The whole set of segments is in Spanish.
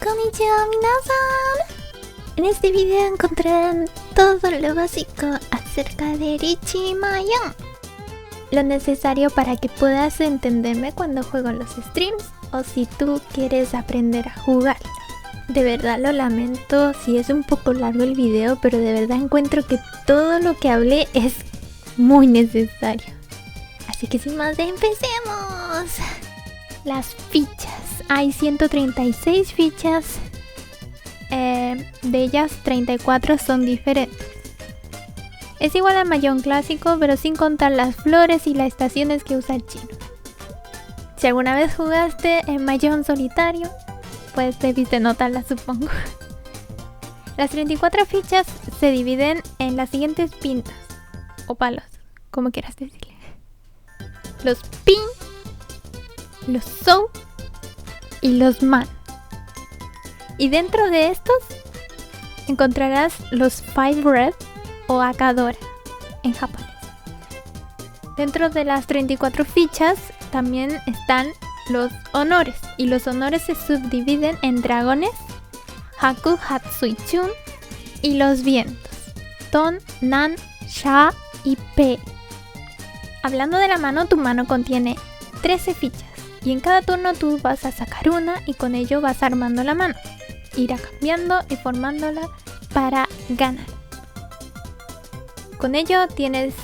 Konnichiwa minasan. En este video encontrarán todo lo básico acerca de Richie Mayun. Lo necesario para que puedas entenderme cuando juego en los streams o si tú quieres aprender a jugar. De verdad lo lamento si es un poco largo el video, pero de verdad encuentro que todo lo que hablé es muy necesario. Así que sin más, empecemos. Las fichas. Hay 136 fichas. De ellas 34 son diferentes. Es igual al Mahjong clásico, pero sin contar las flores y las estaciones que usa el chino. Si alguna vez jugaste en Mahjong solitario, pues debiste notarlas, supongo. Las 34 fichas se dividen en las siguientes pintas o palos, como quieras decirle. Los pin, los sou y los man. Y dentro de estos encontrarás los 5 red o akadora en japonés. Dentro de las 34 fichas también están los honores, y los honores se subdividen en dragones, Haku, Hatsui, Chun, y los vientos, Ton, Nan, Sha y Pe. Hablando de la mano, tu mano contiene 13 fichas, y en cada turno tú vas a sacar una y con ello vas armando la mano. Irá cambiando y formándola para ganar. Con ello tienes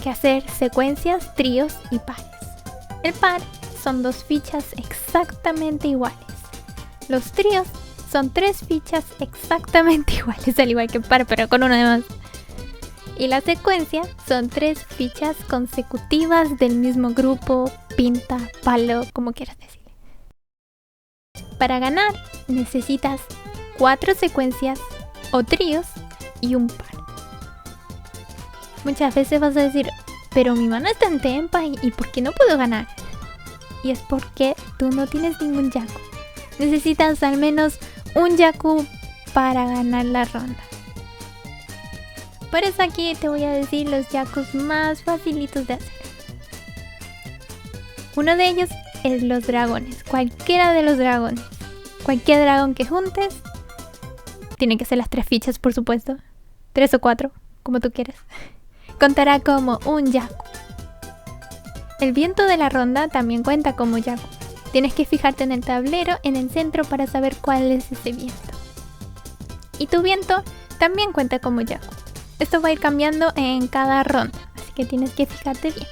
que hacer secuencias, tríos y pares. El par son 2 fichas exactamente iguales. Los tríos son 3 fichas exactamente iguales, al igual que el par, pero con uno de más. Y la secuencia son 3 fichas consecutivas del mismo grupo, pinta, palo, como quieras decir. Para ganar necesitas 4 secuencias o tríos y un par. Muchas veces vas a decir, pero mi mano está en tempa y ¿por qué no puedo ganar? Y es porque tú no tienes ningún yaku. Necesitas al menos un yaku para ganar la ronda. Por eso aquí te voy a decir los yakus más facilitos de hacer. Uno de ellos es los dragones, cualquiera de los dragones. Cualquier dragón que juntes, tiene que ser las 3 fichas, por supuesto. 3 o 4, como tú quieras. Contará como un yaku. El viento de la ronda también cuenta como yaku. Tienes que fijarte en el tablero, en el centro, para saber cuál es ese viento. Y tu viento también cuenta como yaku. Esto va a ir cambiando en cada ronda, así que tienes que fijarte bien.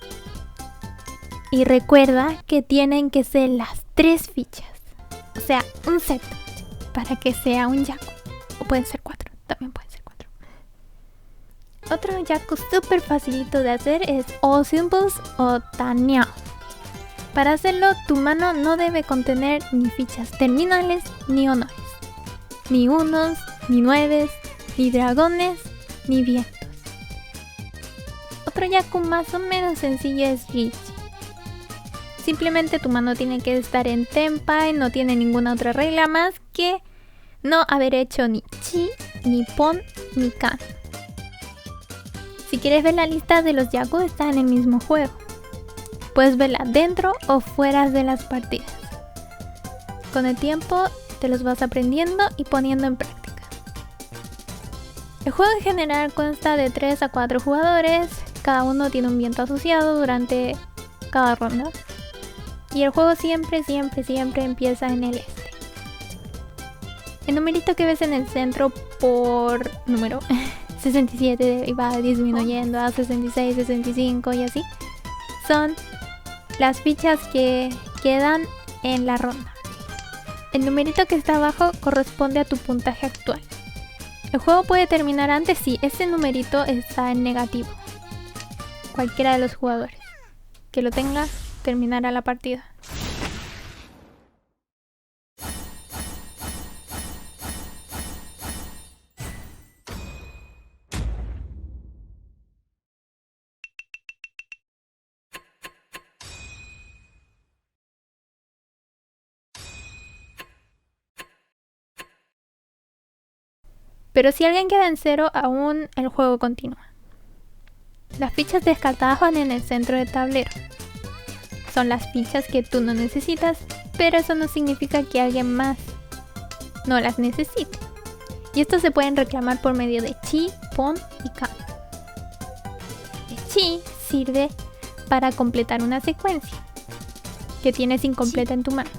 Y recuerda que tienen que ser las 3 fichas. O sea, un set para que sea un yaku. O pueden ser 4, también pueden ser 4. Otro yaku súper facilito de hacer es All Symbols o Tanyao. Para hacerlo, tu mano no debe contener ni fichas terminales ni honores. Ni unos, ni nueves, ni dragones, ni vientos. Otro yaku más o menos sencillo es Richie. Simplemente tu mano tiene que estar en tenpai, no tiene ninguna otra regla más que no haber hecho ni chi, ni pon, ni kan. Si quieres ver la lista de los yaku, está en el mismo juego. Puedes verla dentro o fuera de las partidas. Con el tiempo te los vas aprendiendo y poniendo en práctica. El juego en general consta de 3 a 4 jugadores, cada uno tiene un viento asociado durante cada ronda. Y el juego siempre empieza en el este. El numerito que ves en el centro por número 67 y va disminuyendo a 66, 65 y así, son las fichas que quedan en la ronda. El numerito que está abajo corresponde a tu puntaje actual. El juego puede terminar antes si ese numerito está en negativo. Cualquiera de los jugadores que lo tenga terminará la partida. Pero si alguien queda en 0, aún el juego continúa. Las fichas descartadas van en el centro del tablero. Son las fichas que tú no necesitas, pero eso no significa que alguien más no las necesite. Y estos se pueden reclamar por medio de chi, pon y kan. El chi sirve para completar una secuencia que tienes incompleta en tu mano.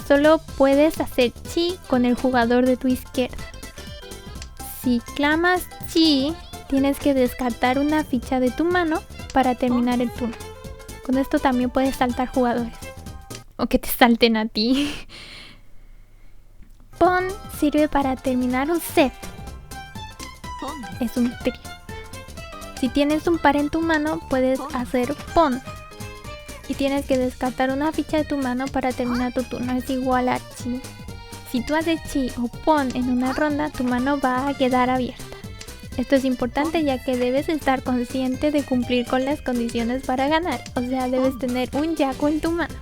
Solo puedes hacer chi con el jugador de tu izquierda. Si clamas chi, tienes que descartar una ficha de tu mano para terminar el turno. Con esto también puedes saltar jugadores. O que te salten a ti. Pon sirve para terminar un set. Es un trío. Si tienes un par en tu mano, puedes hacer pon. Y tienes que descartar una ficha de tu mano para terminar tu turno. Es igual a chi. Si tú haces chi o pon en una ronda, tu mano va a quedar abierta. Esto es importante ya que debes estar consciente de cumplir con las condiciones para ganar. O sea, debes tener un yaco en tu mano.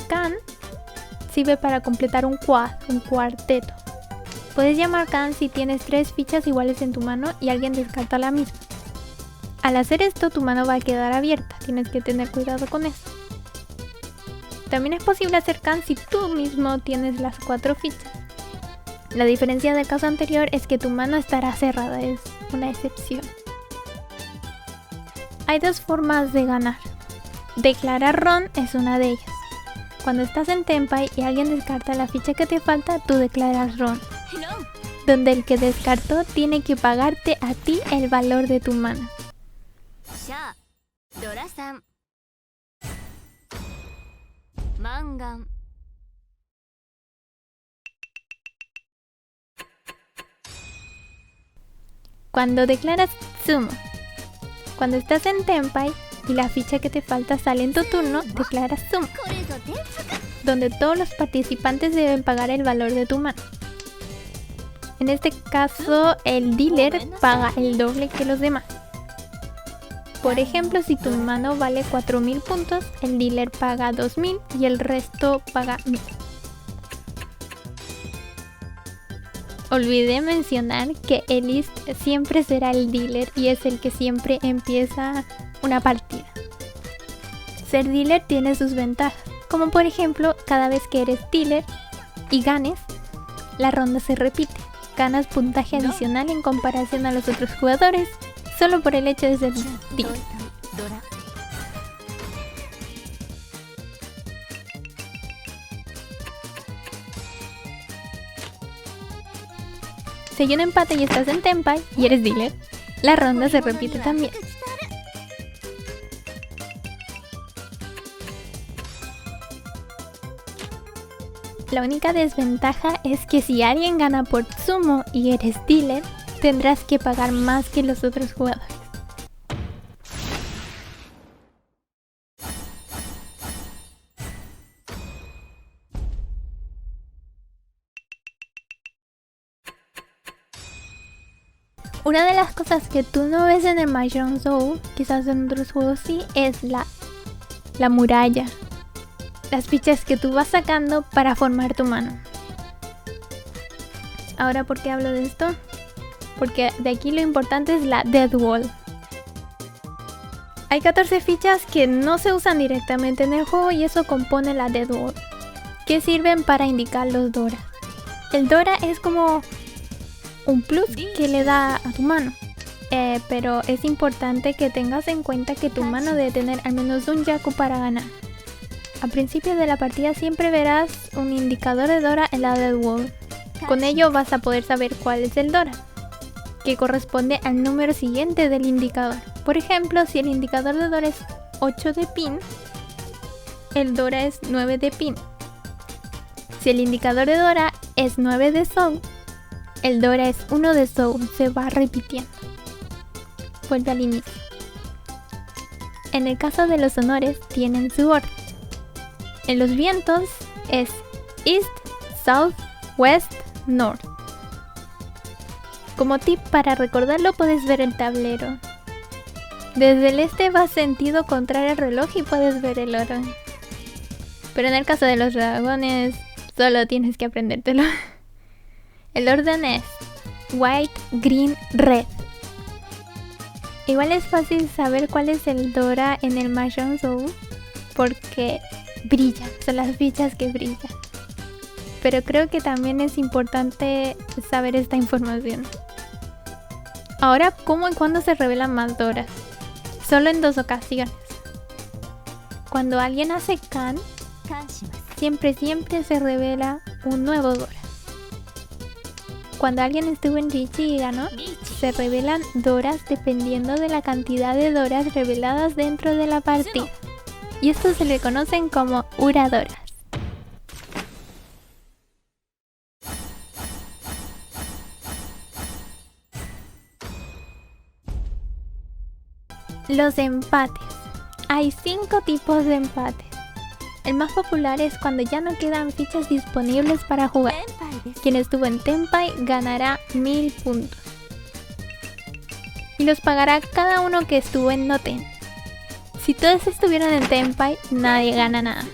Kan sirve para completar un cuarteto. Puedes llamar kan si tienes 3 fichas iguales en tu mano y alguien descarta la misma. Al hacer esto, tu mano va a quedar abierta. Tienes que tener cuidado con eso. También es posible hacer kan si tú mismo tienes las 4 fichas. La diferencia del caso anterior es que tu mano estará cerrada, es una excepción. Hay 2 formas de ganar. Declarar ron es una de ellas. Cuando estás en Tenpai y alguien descarta la ficha que te falta, tú declaras ron. Donde el que descartó tiene que pagarte a ti el valor de tu mano. Cuando declaras sumo. Cuando estás en Tenpai y la ficha que te falta sale en tu turno, declaras sumo. Donde todos los participantes deben pagar el valor de tu mano. En este caso, el dealer paga el doble que los demás. Por ejemplo, si tu mano vale 4000 puntos, el dealer paga 2000 y el resto paga 1000. Olvidé mencionar que el list siempre será el dealer y es el que siempre empieza una partida. Ser dealer tiene sus ventajas, como por ejemplo, cada vez que eres dealer y ganes, la ronda se repite. Ganas puntaje adicional en comparación a los otros jugadores, solo por el hecho de ser dealer. Si hay un empate y estás en Tenpai y eres dealer, la ronda se repite también. La única desventaja es que si alguien gana por sumo y eres dealer, tendrás que pagar más que los otros jugadores. Una de las cosas que tú no ves en el Mahjong Zou, quizás en otros juegos sí, es la muralla. Las fichas que tú vas sacando para formar tu mano. Ahora, ¿por qué hablo de esto? Porque de aquí lo importante es la Dead Wall. Hay 14 fichas que no se usan directamente en el juego y eso compone la Dead Wall, que sirven para indicar los Dora. El Dora es como un plus que le da a tu mano. Pero es importante que tengas en cuenta que tu mano debe tener al menos un Yaku para ganar. Al principio de la partida siempre verás un indicador de Dora en la Dead Wall. Con ello vas a poder saber cuál es el Dora, que corresponde al número siguiente del indicador. Por ejemplo, si el indicador de Dora es 8 de pin, el Dora es 9 de pin. Si el indicador de Dora es 9 de Soul, el Dora es 1 de Soul, se va repitiendo. Vuelve al inicio. En el caso de los honores, tienen su orden. En los vientos es East, South, West, North. Como tip para recordarlo puedes ver el tablero. Desde el este vas sentido contrario al reloj y puedes ver el orden. Pero en el caso de los dragones, solo tienes que aprendértelo. El orden es White, Green, Red. Igual es fácil saber cuál es el Dora en el Mahjong Zou, porque brillan, son las fichas que brillan. Pero creo que también es importante saber esta información. Ahora, ¿cómo y cuándo se revelan más Doras? Solo en 2 ocasiones. Cuando alguien hace Can, siempre se revela un nuevo Dora. Cuando alguien estuvo en Richie y ganó, se revelan Doras dependiendo de la cantidad de Doras reveladas dentro de la partida. Y esto se le conocen como Uradoras. Los empates. Hay 5 tipos de empates. El más popular es cuando ya no quedan fichas disponibles para jugar. Quien estuvo en Tenpai ganará 1000 puntos. Y los pagará cada uno que estuvo en Noten. Si todos estuvieron en Tenpai, nadie gana nada.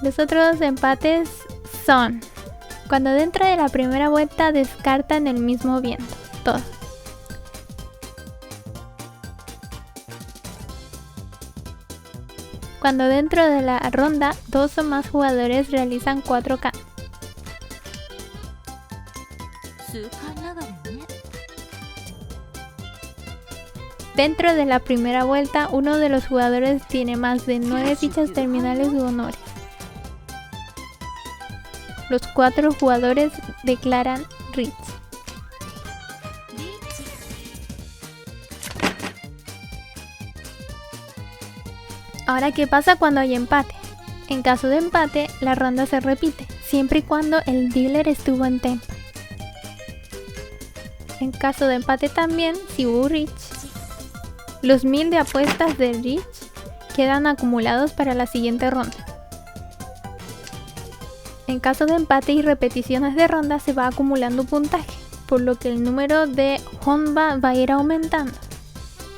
Los otros empates son cuando dentro de la primera vuelta descartan el mismo viento, todos. Cuando dentro de la ronda 2 o más jugadores realizan 4K. Dentro de la primera vuelta, uno de los jugadores tiene más de 9 fichas terminales u honores. Los 4 jugadores declaran Rich. Ahora, ¿qué pasa cuando hay empate? En caso de empate, la ronda se repite, siempre y cuando el dealer estuvo en Tenpai. En caso de empate también, si hubo Rich, los 1000 de apuestas de Rich quedan acumulados para la siguiente ronda. En caso de empate y repeticiones de ronda se va acumulando puntaje, por lo que el número de Honba va a ir aumentando.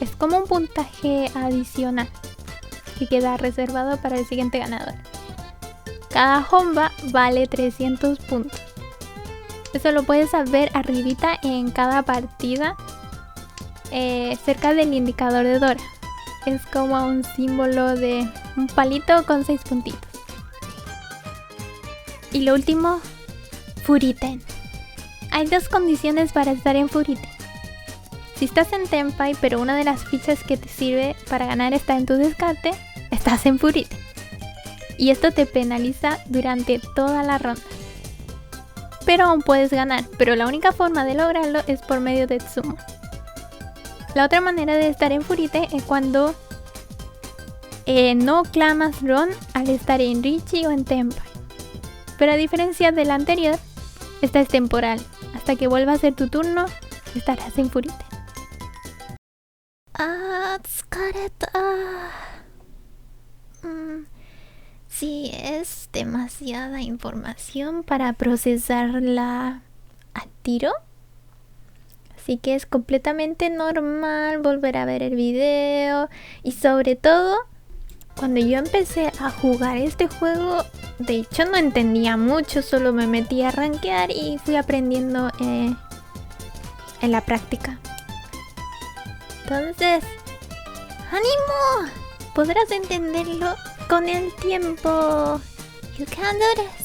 Es como un puntaje adicional que queda reservado para el siguiente ganador. Cada Honba vale 300 puntos. Eso lo puedes ver arribita en cada partida, cerca del indicador de Dora. Es como un símbolo de un palito con 6 puntitos. Y lo último, Furiten. Hay 2 condiciones para estar en Furiten. Si estás en Tenpai, pero una de las fichas que te sirve para ganar está en tu descarte, estás en Furiten. Y esto te penaliza durante toda la ronda. Pero aún puedes ganar, pero la única forma de lograrlo es por medio de Tsumo. La otra manera de estar en Furiten es cuando no clamas Ron al estar en Richie o en Tenpai. Pero a diferencia del anterior, esta es temporal. Hasta que vuelva a ser tu turno, estarás en Furiten. Tsukareta. Sí, es demasiada información para procesarla al tiro. Así que es completamente normal volver a ver el video. Y sobre todo, cuando yo empecé a jugar este juego, de hecho no entendía mucho, solo me metí a rankear y fui aprendiendo en la práctica. Entonces, ¡ánimo! Podrás entenderlo con el tiempo. You can do this.